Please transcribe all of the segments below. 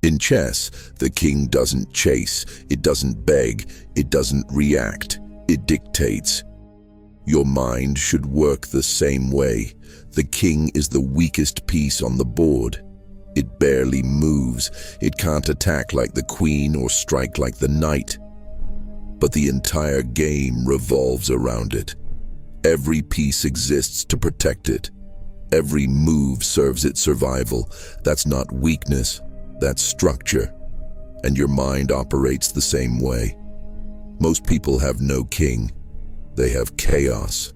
In chess, the king doesn't chase, it doesn't beg, it doesn't react, it dictates. Your mind should work the same way. The king is the weakest piece on the board. It barely moves, it can't attack like the queen or strike like the knight. But the entire game revolves around it. Every piece exists to protect it. Every move serves its survival. That's not weakness, that's structure. And your mind operates the same way. Most people have no king. They have chaos.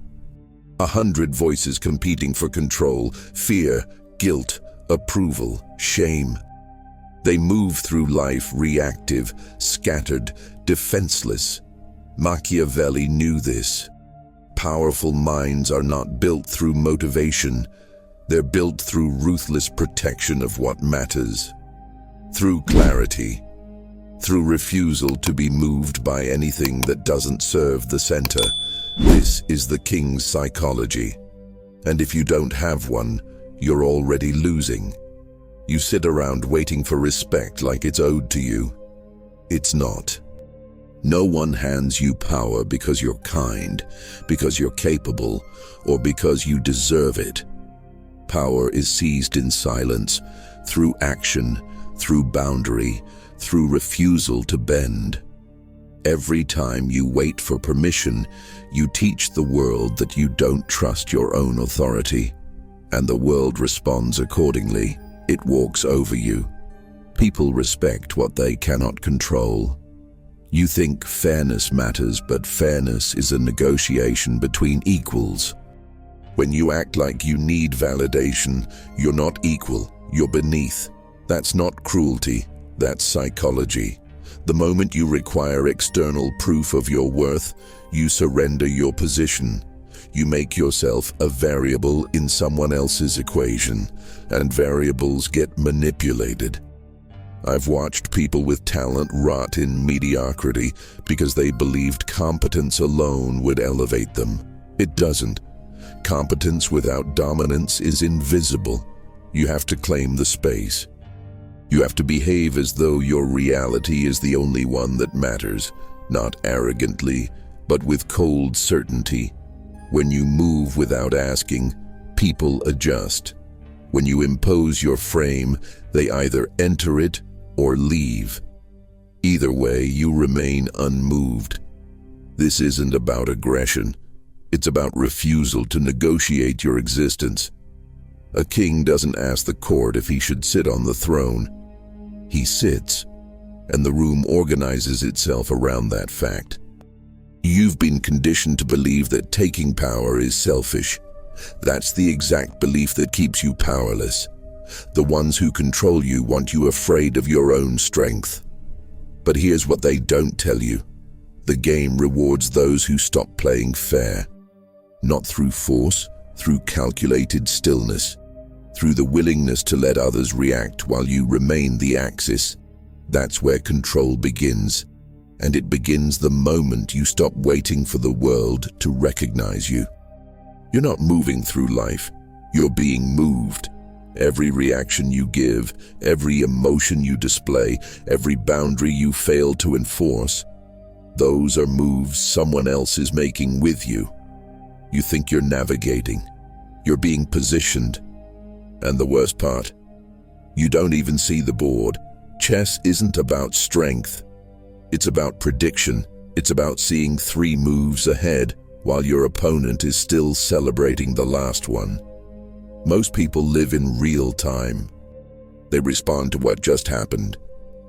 100 voices competing for control, fear, guilt, approval, shame. They move through life reactive, scattered, defenseless. Machiavelli knew this. Powerful minds are not built through motivation. They're built through ruthless protection of what matters. Through clarity. Through refusal to be moved by anything that doesn't serve the center. This is the king's psychology. And if you don't have one, you're already losing. You sit around waiting for respect like it's owed to you. It's not. No one hands you power because you're kind, because you're capable, or because you deserve it. Power is seized in silence, through action, through boundary, through refusal to bend. Every time you wait for permission, you teach the world that you don't trust your own authority. And the world responds accordingly. It walks over you. People respect what they cannot control. You think fairness matters, but fairness is a negotiation between equals. When you act like you need validation, you're not equal, you're beneath. That's not cruelty, that's psychology. The moment you require external proof of your worth, you surrender your position. You make yourself a variable in someone else's equation, and variables get manipulated. I've watched people with talent rot in mediocrity because they believed competence alone would elevate them. It doesn't. Competence without dominance is invisible. You have to claim the space. You have to behave as though your reality is the only one that matters, not arrogantly, but with cold certainty. When you move without asking, people adjust. When you impose your frame, they either enter it or leave. Either way, you remain unmoved. This isn't about aggression. It's about refusal to negotiate your existence. A king doesn't ask the court if he should sit on the throne. He sits, and the room organizes itself around that fact. You've been conditioned to believe that taking power is selfish. That's the exact belief that keeps you powerless. The ones who control you want you afraid of your own strength. But here's what they don't tell you. The game rewards those who stop playing fair. Not through force, through calculated stillness. Through the willingness to let others react while you remain the axis. That's where control begins. And it begins the moment you stop waiting for the world to recognize you. You're not moving through life. You're being moved. Every reaction you give, every emotion you display, every boundary you fail to enforce, those are moves someone else is making with you. You think you're navigating. You're being positioned. And the worst part, you don't even see the board. Chess isn't about strength. It's about prediction. It's about seeing 3 moves ahead while your opponent is still celebrating the last one. Most people live in real time. They respond to what just happened.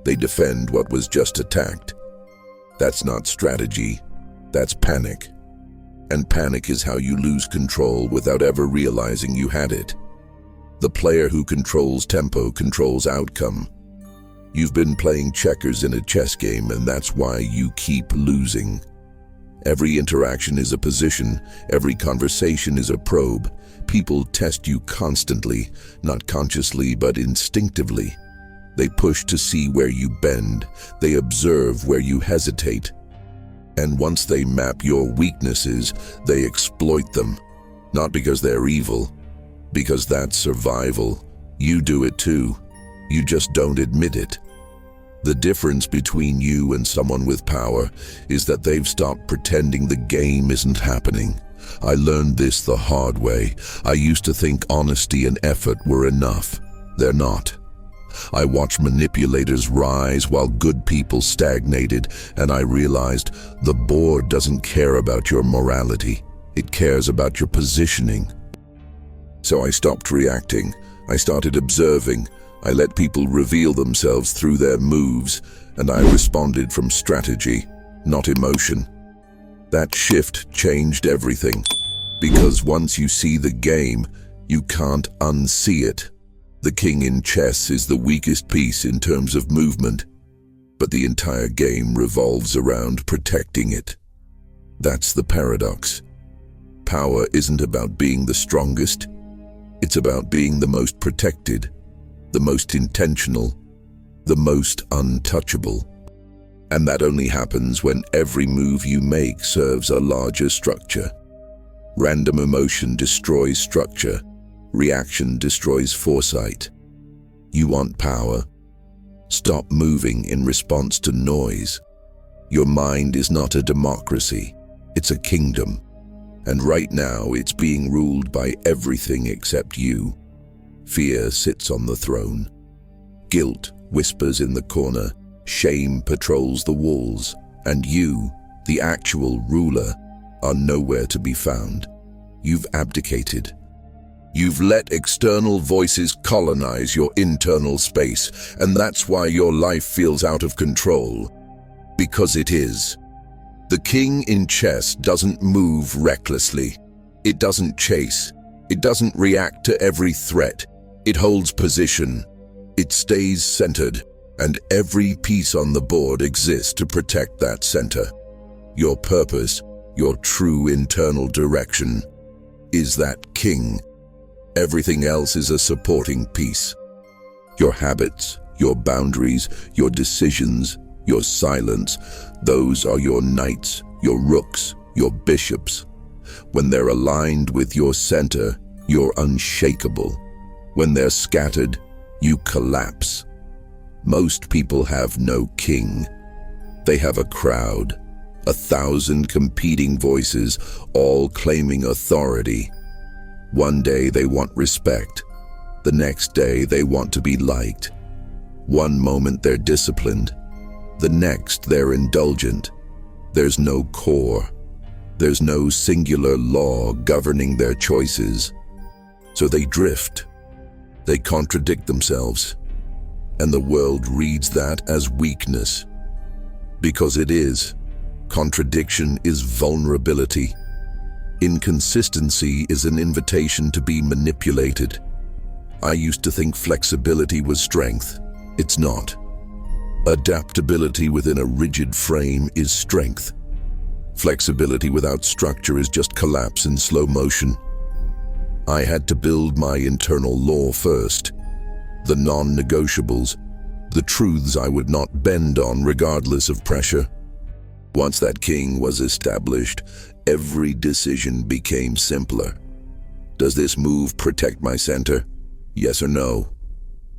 They defend what was just attacked. That's not strategy. That's panic. And panic is how you lose control without ever realizing you had it. The player who controls tempo controls outcome. You've been playing checkers in a chess game, and that's why you keep losing. Every interaction is a position. Every conversation is a probe. People test you constantly, not consciously but instinctively. They push to see where you bend. They observe where you hesitate. And once they map your weaknesses, they exploit them. Not because they're evil, because that's survival. You do it too. You just don't admit it. The difference between you and someone with power is that they've stopped pretending the game isn't happening. I learned this the hard way. I used to think honesty and effort were enough. They're not. I watched manipulators rise while good people stagnated, and I realized the board doesn't care about your morality. It cares about your positioning. So I stopped reacting. I started observing. I let people reveal themselves through their moves, and I responded from strategy, not emotion. That shift changed everything, because once you see the game, you can't unsee it. The king in chess is the weakest piece in terms of movement, but the entire game revolves around protecting it. That's the paradox. Power isn't about being the strongest. It's about being the most protected, the most intentional, the most untouchable. And that only happens when every move you make serves a larger structure. Random emotion destroys structure. Reaction destroys foresight. You want power? Stop moving in response to noise. Your mind is not a democracy. It's a kingdom. And right now it's being ruled by everything except you. Fear sits on the throne. Guilt whispers in the corner. Shame patrols the walls. And you, the actual ruler, are nowhere to be found. You've abdicated. You've let external voices colonize your internal space, and that's why your life feels out of control. Because it is. The king in chess doesn't move recklessly. It doesn't chase. It doesn't react to every threat. It holds position. It stays centered, and every piece on the board exists to protect that center. Your purpose, your true internal direction, is that king. Everything else is a supporting piece. Your habits, your boundaries, your decisions, your silence, those are your knights, your rooks, your bishops. When they're aligned with your center, you're unshakable. When they're scattered, you collapse. Most people have no king. They have a crowd, 1,000 competing voices, all claiming authority. One day they want respect. The next day they want to be liked. One moment they're disciplined. The next they're indulgent. There's no core. There's no singular law governing their choices. So they drift. They contradict themselves. And the world reads that as weakness. Because it is. Contradiction is vulnerability. Inconsistency is an invitation to be manipulated. I used to think flexibility was strength. It's not. Adaptability within a rigid frame is strength. Flexibility without structure is just collapse in slow motion. I had to build my internal law first. The non-negotiables, the truths I would not bend on regardless of pressure. Once that king was established, every decision became simpler. Does this move protect my center? Yes or no?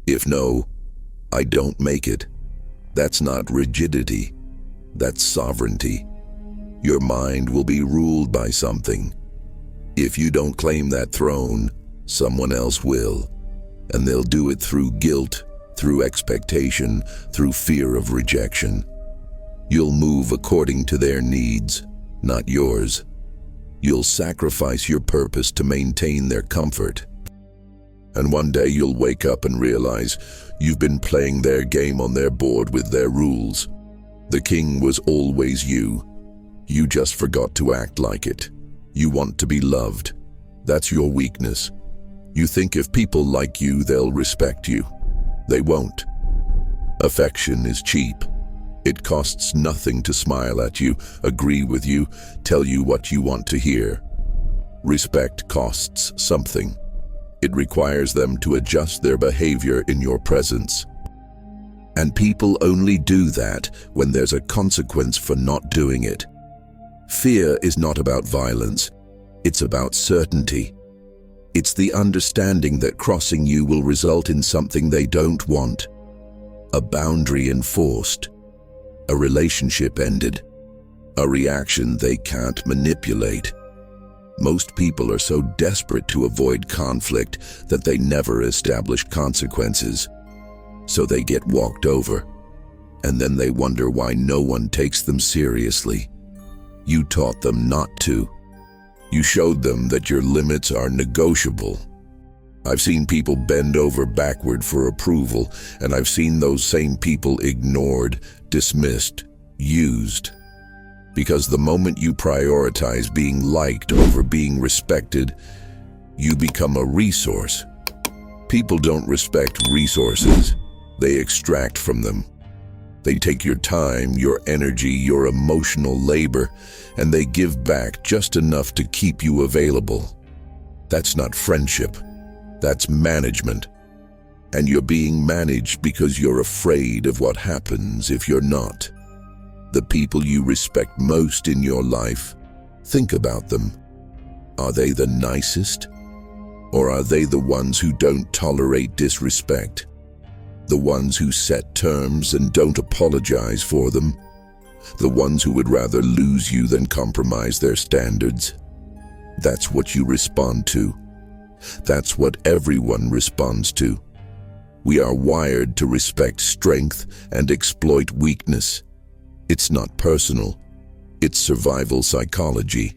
If no, I don't make it. That's not rigidity. That's sovereignty. Your mind will be ruled by something. If you don't claim that throne, someone else will. And they'll do it through guilt, through expectation, through fear of rejection. You'll move according to their needs, not yours. You'll sacrifice your purpose to maintain their comfort. And one day you'll wake up and realize you've been playing their game on their board with their rules. The king was always you. You just forgot to act like it. You want to be loved. That's your weakness. You think if people like you, they'll respect you. They won't. Affection is cheap. It costs nothing to smile at you, agree with you, tell you what you want to hear. Respect costs something. It requires them to adjust their behavior in your presence. And people only do that when there's a consequence for not doing it. Fear is not about violence. It's about certainty. It's the understanding that crossing you will result in something they don't want. a boundary enforced, a relationship ended, a reaction they can't manipulate. Most people are so desperate to avoid conflict that they never establish consequences. So they get walked over, and then they wonder why no one takes them seriously. You taught them not to. You showed them that your limits are negotiable. I've seen people bend over backward for approval, and I've seen those same people ignored, dismissed, used. Because the moment you prioritize being liked over being respected, you become a resource. People don't respect resources. They extract from them. They take your time, your energy, your emotional labor, and they give back just enough to keep you available. That's not friendship. That's management. And you're being managed because you're afraid of what happens if you're not. The people you respect most in your life, think about them. Are they the nicest? Or are they the ones who don't tolerate disrespect? The ones who set terms and don't apologize for them? The ones who would rather lose you than compromise their standards? That's what you respond to. That's what everyone responds to. We are wired to respect strength and exploit weakness. It's not personal. It's survival psychology.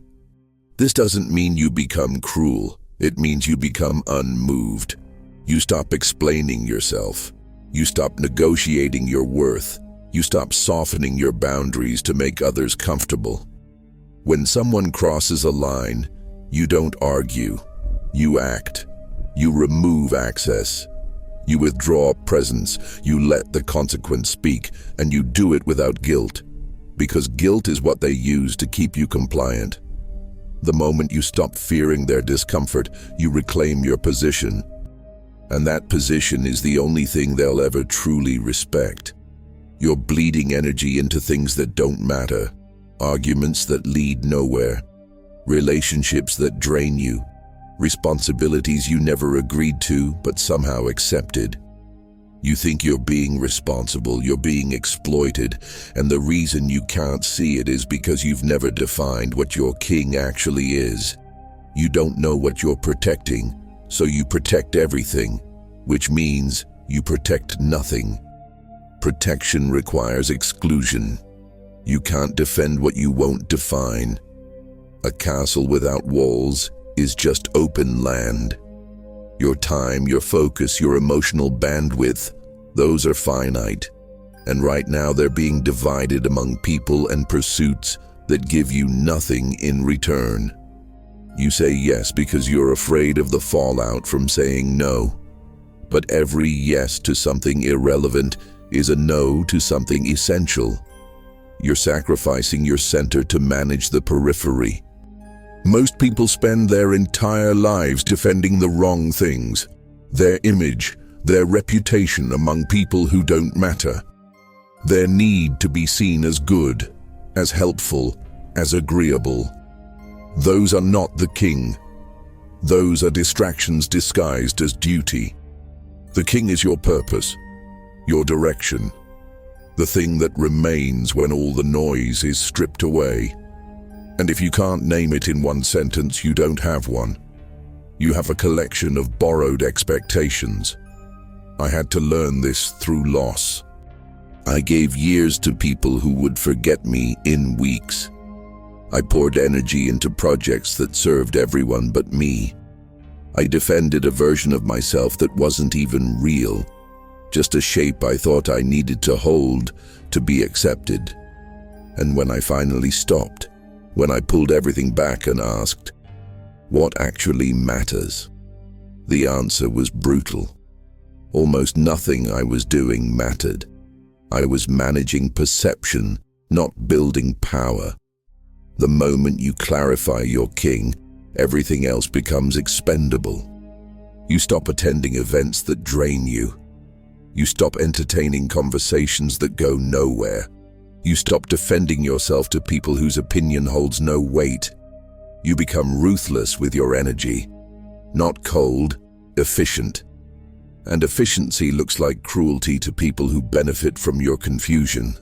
This doesn't mean you become cruel. It means you become unmoved. You stop explaining yourself. You stop negotiating your worth. You stop softening your boundaries to make others comfortable. When someone crosses a line, you don't argue. You act. You remove access. You withdraw presence. You let the consequence speak, and you do it without guilt. Because guilt is what they use to keep you compliant. The moment you stop fearing their discomfort, you reclaim your position. And that position is the only thing they'll ever truly respect. You're bleeding energy into things that don't matter, arguments that lead nowhere, relationships that drain you, responsibilities you never agreed to but somehow accepted. You think you're being responsible, you're being exploited, and the reason you can't see it is because you've never defined what your king actually is. You don't know what you're protecting, so you protect everything, which means you protect nothing. Protection requires exclusion. You can't defend what you won't define. A castle without walls is just open land. Your time, your focus, your emotional bandwidth, those are finite. And right now they're being divided among people and pursuits that give you nothing in return. You say yes because you're afraid of the fallout from saying no. But every yes to something irrelevant is a no to something essential. You're sacrificing your center to manage the periphery. Most people spend their entire lives defending the wrong things, their image, their reputation among people who don't matter, their need to be seen as good, as helpful, as agreeable. Those are not the king. Those are distractions disguised as duty. The king is your purpose, your direction, the thing that remains when all the noise is stripped away. And if you can't name it in one sentence, you don't have one. You have a collection of borrowed expectations. I had to learn this through loss. I gave years to people who would forget me in weeks. I poured energy into projects that served everyone but me. I defended a version of myself that wasn't even real, just a shape I thought I needed to hold to be accepted. And when I finally stopped, when I pulled everything back and asked, what actually matters? The answer was brutal. Almost nothing I was doing mattered. I was managing perception, not building power. The moment you clarify your king, everything else becomes expendable. You stop attending events that drain you. You stop entertaining conversations that go nowhere. You stop defending yourself to people whose opinion holds no weight. You become ruthless with your energy, not cold, efficient. And efficiency looks like cruelty to people who benefit from your confusion.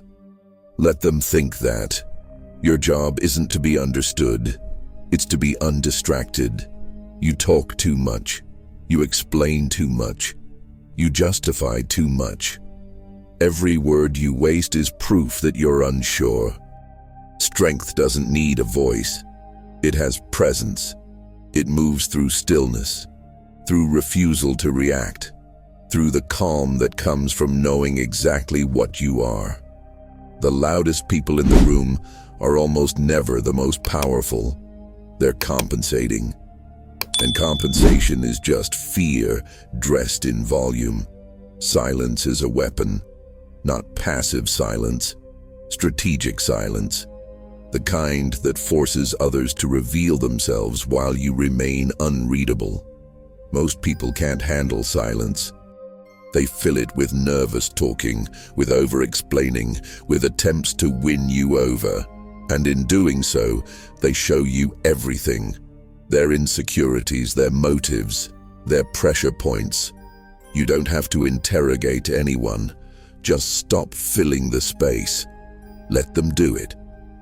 Let them think that. Your job isn't to be understood, it's to be undistracted. You talk too much. You explain too much. You justify too much. Every word you waste is proof that you're unsure. Strength doesn't need a voice. It has presence. It moves through stillness, through refusal to react, through the calm that comes from knowing exactly what you are. The loudest people in the room are almost never the most powerful. They're compensating. And compensation is just fear dressed in volume. Silence is a weapon, not passive silence, strategic silence. The kind that forces others to reveal themselves while you remain unreadable. Most people can't handle silence. They fill it with nervous talking, with over-explaining, with attempts to win you over. And in doing so, they show you everything. Their insecurities, their motives, their pressure points. You don't have to interrogate anyone. Just stop filling the space. Let them do it.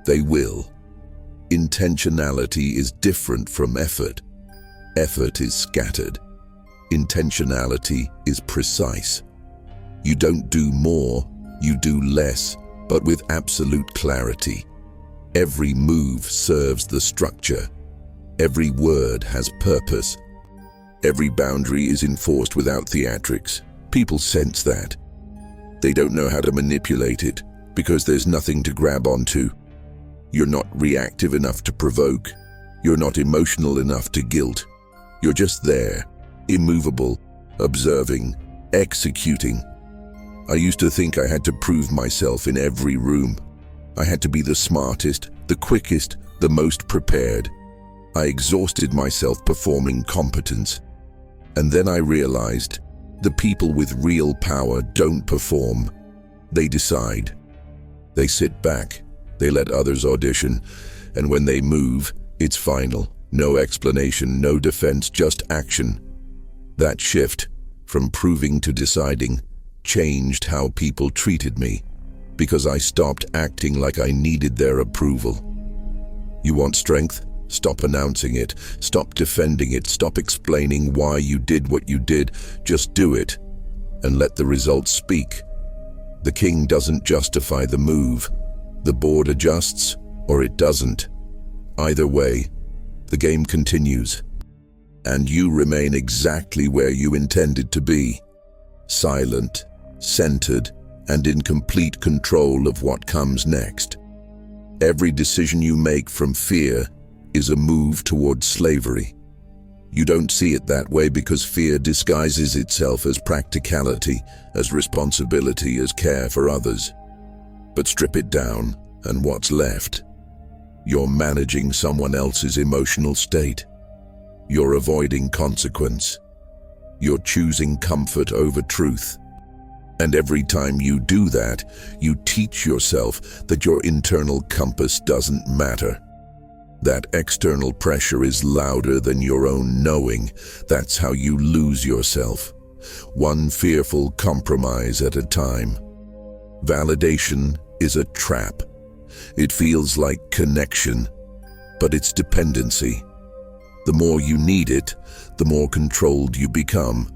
They will. Intentionality is different from effort. Effort is scattered. Intentionality is precise. You don't do more, you do less, but with absolute clarity. Every move serves the structure. Every word has purpose. Every boundary is enforced without theatrics. People sense that. They don't know how to manipulate it because there's nothing to grab onto. You're not reactive enough to provoke. You're not emotional enough to guilt. You're just there, immovable, observing, executing. I used to think I had to prove myself in every room. I had to be the smartest, the quickest, the most prepared. I exhausted myself performing competence. And then I realized, the people with real power don't perform. They decide. They sit back. They let others audition. And when they move, it's final. No explanation, no defense, just action. That shift, from proving to deciding, changed how people treated me, because I stopped acting like I needed their approval. You want strength? Stop announcing it. Stop defending it. Stop explaining why you did what you did. Just do it, and let the results speak. The king doesn't justify the move. The board adjusts, or it doesn't. Either way, the game continues, and you remain exactly where you intended to be. Silent, centered, and in complete control of what comes next. Every decision you make from fear is a move toward slavery. You don't see it that way because fear disguises itself as practicality, as responsibility, as care for others. But strip it down, and what's left? You're managing someone else's emotional state. You're avoiding consequence. You're choosing comfort over truth. And every time you do that, you teach yourself that your internal compass doesn't matter. That external pressure is louder than your own knowing. That's how you lose yourself. One fearful compromise at a time. Validation is a trap. It feels like connection, but it's dependency. The more you need it, the more controlled you become.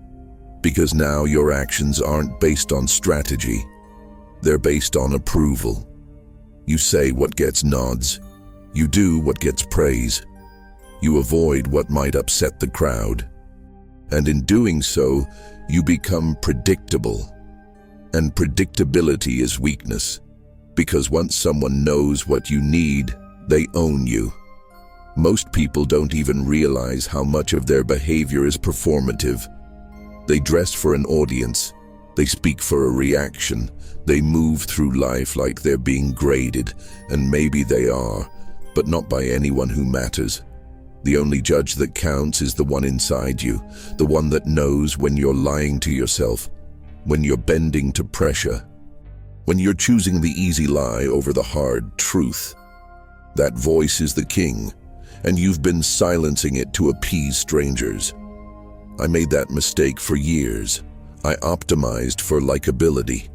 Because now your actions aren't based on strategy. They're based on approval. You say what gets nods. You do what gets praise. You avoid what might upset the crowd. And in doing so, you become predictable. And predictability is weakness. Because once someone knows what you need, they own you. Most people don't even realize how much of their behavior is performative. They dress for an audience. They speak for a reaction. They move through life like they're being graded, and maybe they are, but not by anyone who matters. The only judge that counts is the one inside you, the one that knows when you're lying to yourself, when you're bending to pressure, when you're choosing the easy lie over the hard truth. That voice is the king, and you've been silencing it to appease strangers. I made that mistake for years. I optimized for likability.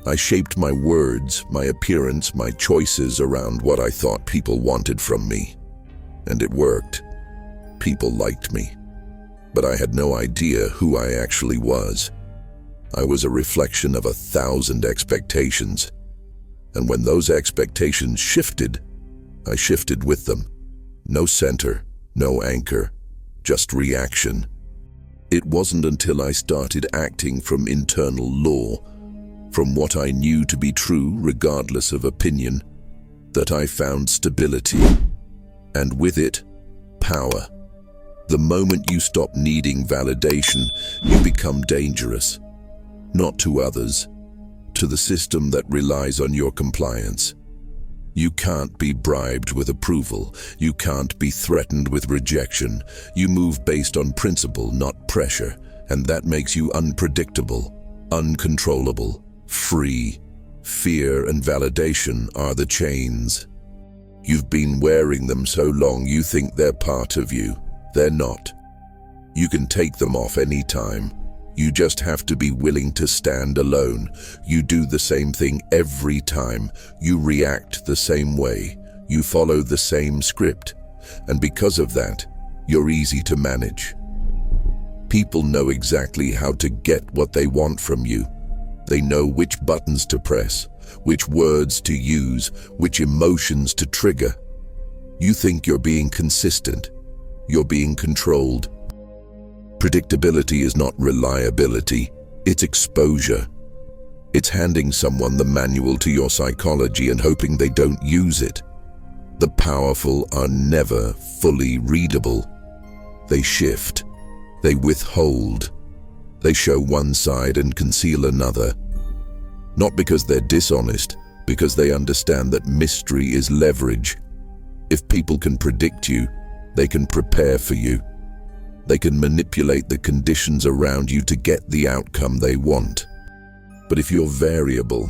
I shaped my words, my appearance, my choices around what I thought people wanted from me. And it worked. People liked me. But I had no idea who I actually was. I was a reflection of 1,000 expectations. And when those expectations shifted, I shifted with them. No center, no anchor, just reaction. It wasn't until I started acting from internal law, from what I knew to be true regardless of opinion, that I found stability, and with it, power. The moment you stop needing validation, you become dangerous. Not to others, to the system that relies on your compliance. You can't be bribed with approval. You can't be threatened with rejection. You move based on principle, not pressure, and that makes you unpredictable, uncontrollable, free. Fear and validation are the chains. You've been wearing them so long you think they're part of you. They're not. You can take them off anytime. You just have to be willing to stand alone. You do the same thing every time. You react the same way. You follow the same script. And because of that, you're easy to manage. People know exactly how to get what they want from you. They know which buttons to press, which words to use, which emotions to trigger. You think you're being consistent. You're being controlled. Predictability is not reliability, it's exposure. It's handing someone the manual to your psychology and hoping they don't use it. The powerful are never fully readable. They shift. They withhold. They show one side and conceal another. Not because they're dishonest, because they understand that mystery is leverage. If people can predict you, they can prepare for you. They can manipulate the conditions around you to get the outcome they want. But if you're variable,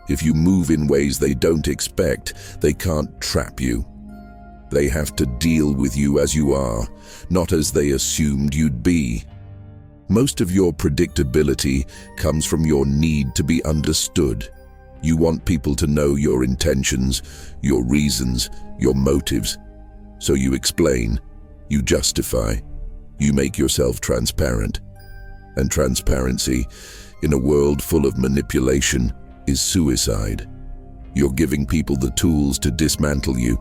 if you move in ways they don't expect, they can't trap you. They have to deal with you as you are, not as they assumed you'd be. Most of your predictability comes from your need to be understood. You want people to know your intentions, your reasons, your motives. So you explain, you justify, you make yourself transparent. And transparency, in a world full of manipulation, is suicide. You're giving people the tools to dismantle you.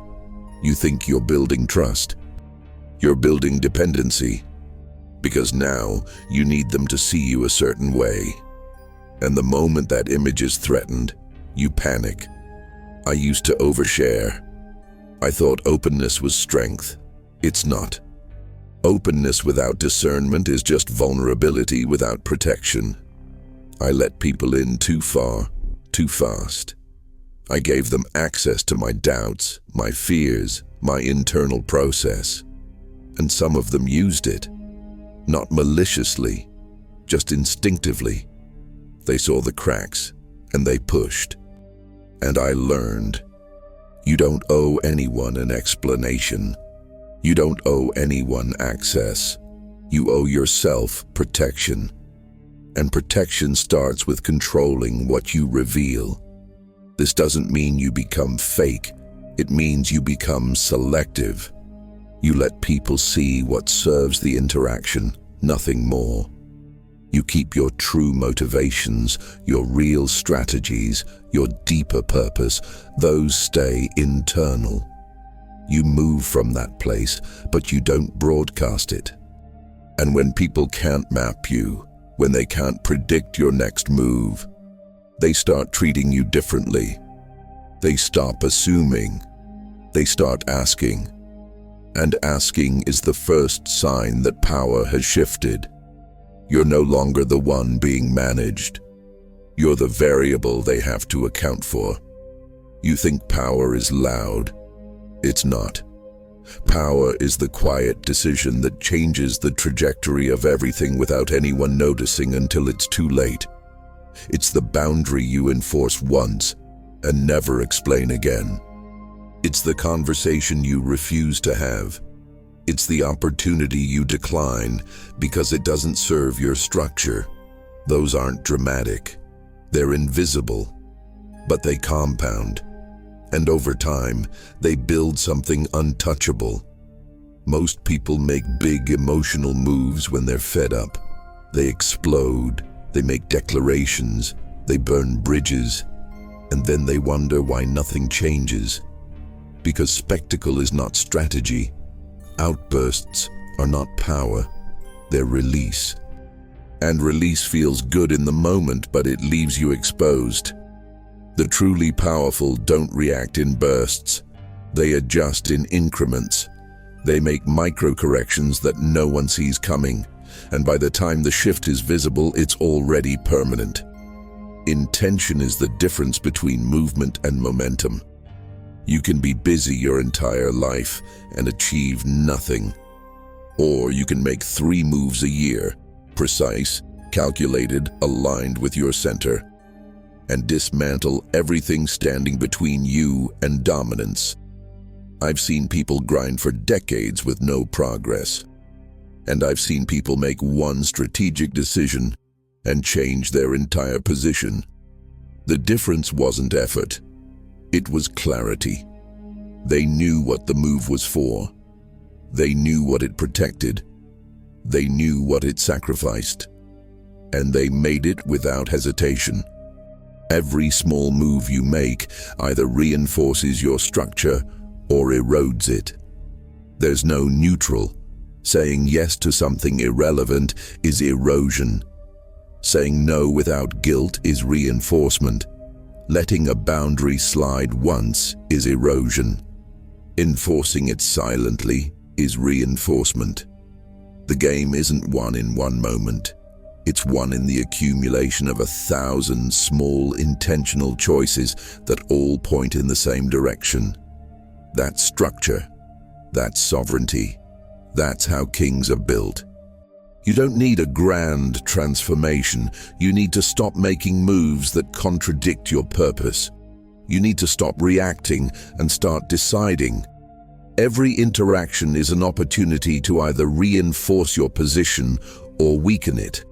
You think you're building trust. You're building dependency. Because now you need them to see you a certain way. And the moment that image is threatened, you panic. I used to overshare. I thought openness was strength. It's not. Openness without discernment is just vulnerability without protection. I let people in too far, too fast. I gave them access to my doubts, my fears, my internal process. And some of them used it. Not maliciously, just instinctively. They saw the cracks, and they pushed. And I learned. You don't owe anyone an explanation. You don't owe anyone access. You owe yourself protection. And protection starts with controlling what you reveal. This doesn't mean you become fake. It means you become selective. You let people see what serves the interaction, nothing more. You keep your true motivations, your real strategies, your deeper purpose. Those stay internal. You move from that place, but you don't broadcast it. And when people can't map you, when they can't predict your next move, they start treating you differently. They stop assuming. They start asking. And asking is the first sign that power has shifted. You're no longer the one being managed. You're the variable they have to account for. You think power is loud. It's not. Power is the quiet decision that changes the trajectory of everything without anyone noticing until it's too late. It's the boundary you enforce once and never explain again. It's the conversation you refuse to have. It's the opportunity you decline because it doesn't serve your structure. Those aren't dramatic. They're invisible, but they compound. And over time, they build something untouchable. Most people make big emotional moves when they're fed up. They explode, they make declarations, they burn bridges, and then they wonder why nothing changes. Because spectacle is not strategy. Outbursts are not power, they're release. And release feels good in the moment, but it leaves you exposed. The truly powerful don't react in bursts. They adjust in increments. They make micro-corrections that no one sees coming, and by the time the shift is visible, it's already permanent. Intention is the difference between movement and momentum. You can be busy your entire life and achieve nothing. Or you can make 3 moves a year, precise, calculated, aligned with your center, and dismantle everything standing between you and dominance. I've seen people grind for decades with no progress. And I've seen people make one strategic decision and change their entire position. The difference wasn't effort. It was clarity. They knew what the move was for. They knew what it protected. They knew what it sacrificed. And they made it without hesitation. Every small move you make either reinforces your structure or erodes it. There's no neutral. Saying yes to something irrelevant is erosion. Saying no without guilt is reinforcement. Letting a boundary slide once is erosion. Enforcing it silently is reinforcement. The game isn't won in one moment. It's won in the accumulation of 1,000 small intentional choices that all point in the same direction. That's structure. That's sovereignty. That's how kings are built. You don't need a grand transformation. You need to stop making moves that contradict your purpose. You need to stop reacting and start deciding. Every interaction is an opportunity to either reinforce your position or weaken it.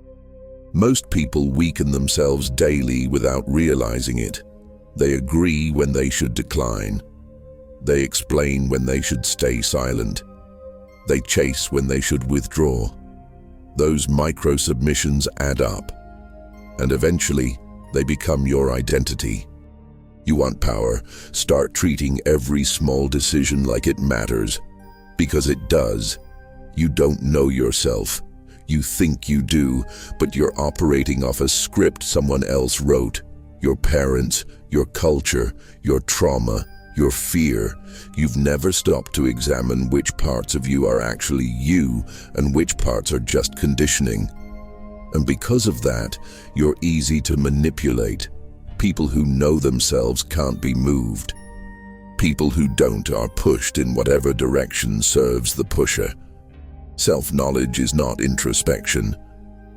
Most people weaken themselves daily without realizing it. They agree when they should decline. They explain when they should stay silent. They chase when they should withdraw. Those micro-submissions add up, and eventually they become your identity. You want power? Start treating every small decision like it matters, because it does. You don't know yourself. You think you do, but you're operating off a script someone else wrote. Your parents, your culture, your trauma, your fear. You've never stopped to examine which parts of you are actually you and which parts are just conditioning. And because of that, you're easy to manipulate. People who know themselves can't be moved. People who don't are pushed in whatever direction serves the pusher. Self-knowledge is not introspection,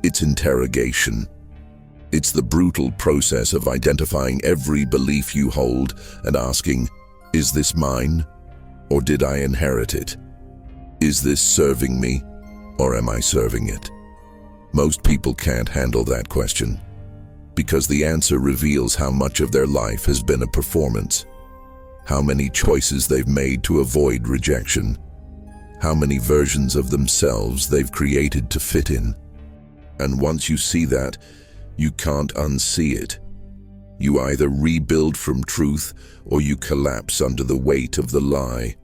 it's interrogation. It's the brutal process of identifying every belief you hold and asking, is this mine, or did I inherit it? Is this serving me, or am I serving it? Most people can't handle that question, because the answer reveals how much of their life has been a performance, how many choices they've made to avoid rejection, how many versions of themselves they've created to fit in. And once you see that, you can't unsee it. You either rebuild from truth or you collapse under the weight of the lie.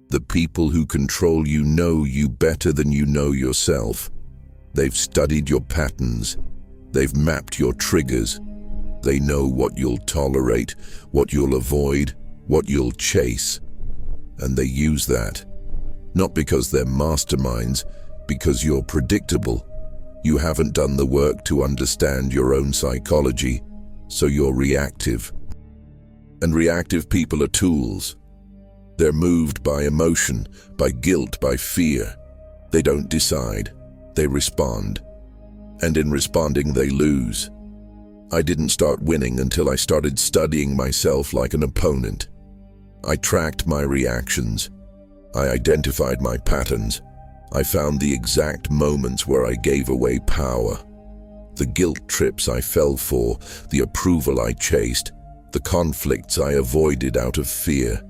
The people who control you know you better than you know yourself. They've studied your patterns. They've mapped your triggers. They know what you'll tolerate, what you'll avoid, what you'll chase. And they use that. Not because they're masterminds, because you're predictable. You haven't done the work to understand your own psychology, so you're reactive. And reactive people are tools. They're moved by emotion, by guilt, by fear. They don't decide, they respond. And in responding, they lose. I didn't start winning until I started studying myself like an opponent. I tracked my reactions. I identified my patterns. I found the exact moments where I gave away power. The guilt trips I fell for, the approval I chased, the conflicts I avoided out of fear.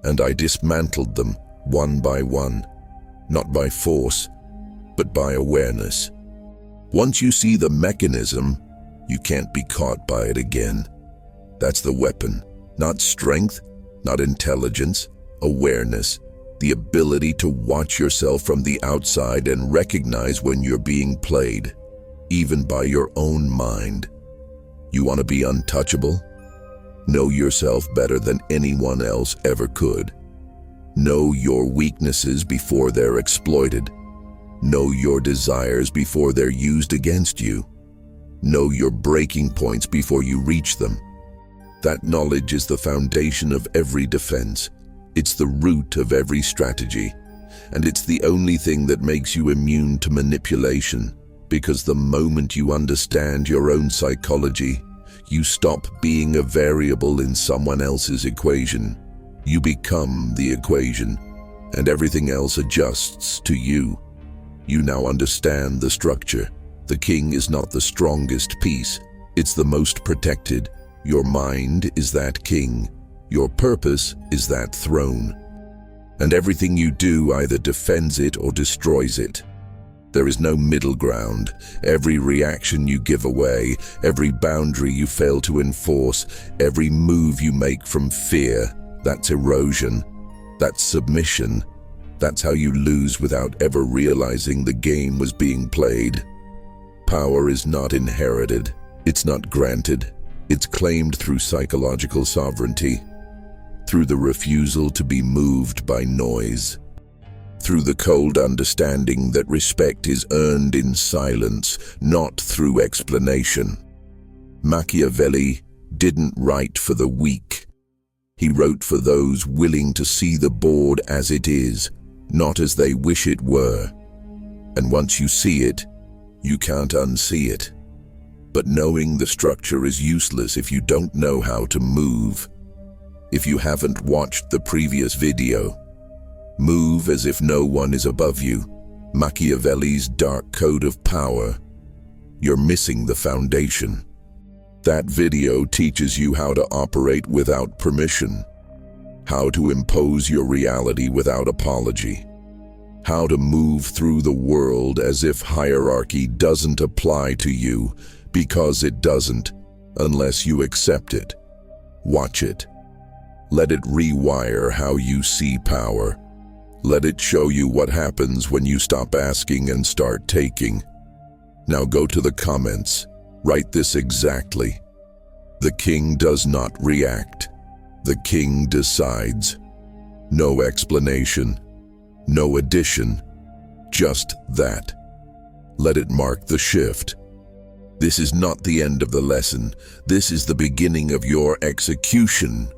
And I dismantled them, one by one, not by force, but by awareness. Once you see the mechanism, you can't be caught by it again. That's the weapon. Not strength, not intelligence, awareness. The ability to watch yourself from the outside and recognize when you're being played, even by your own mind. You want to be untouchable? Know yourself better than anyone else ever could. Know your weaknesses before they're exploited. Know your desires before they're used against you. Know your breaking points before you reach them. That knowledge is the foundation of every defense. It's the root of every strategy. And it's the only thing that makes you immune to manipulation. Because the moment you understand your own psychology, you stop being a variable in someone else's equation. You become the equation, and everything else adjusts to you. You now understand the structure. The king is not the strongest piece. It's the most protected. Your mind is that king. Your purpose is that throne. And everything you do either defends it or destroys it. There is no middle ground. Every reaction you give away, every boundary you fail to enforce, every move you make from fear, that's erosion. That's submission. That's how you lose without ever realizing the game was being played. Power is not inherited. It's not granted. It's claimed through psychological sovereignty, through the refusal to be moved by noise, through the cold understanding that respect is earned in silence, not through explanation. Machiavelli didn't write for the weak. He wrote for those willing to see the board as it is, not as they wish it were. And once you see it, you can't unsee it. But knowing the structure is useless if you don't know how to move. If you haven't watched the previous video, move as if no one is above you. Machiavelli's dark code of power. You're missing the foundation. That video teaches you how to operate without permission, how to impose your reality without apology, how to move through the world as if hierarchy doesn't apply to you, because it doesn't, unless you accept it. Watch it. Let it rewire how you see power. Let it show you what happens when you stop asking and start taking. Now go to the comments. Write this exactly. The king does not react. The king decides. No explanation. No addition. Just that. Let it mark the shift. This is not the end of the lesson. This is the beginning of your execution.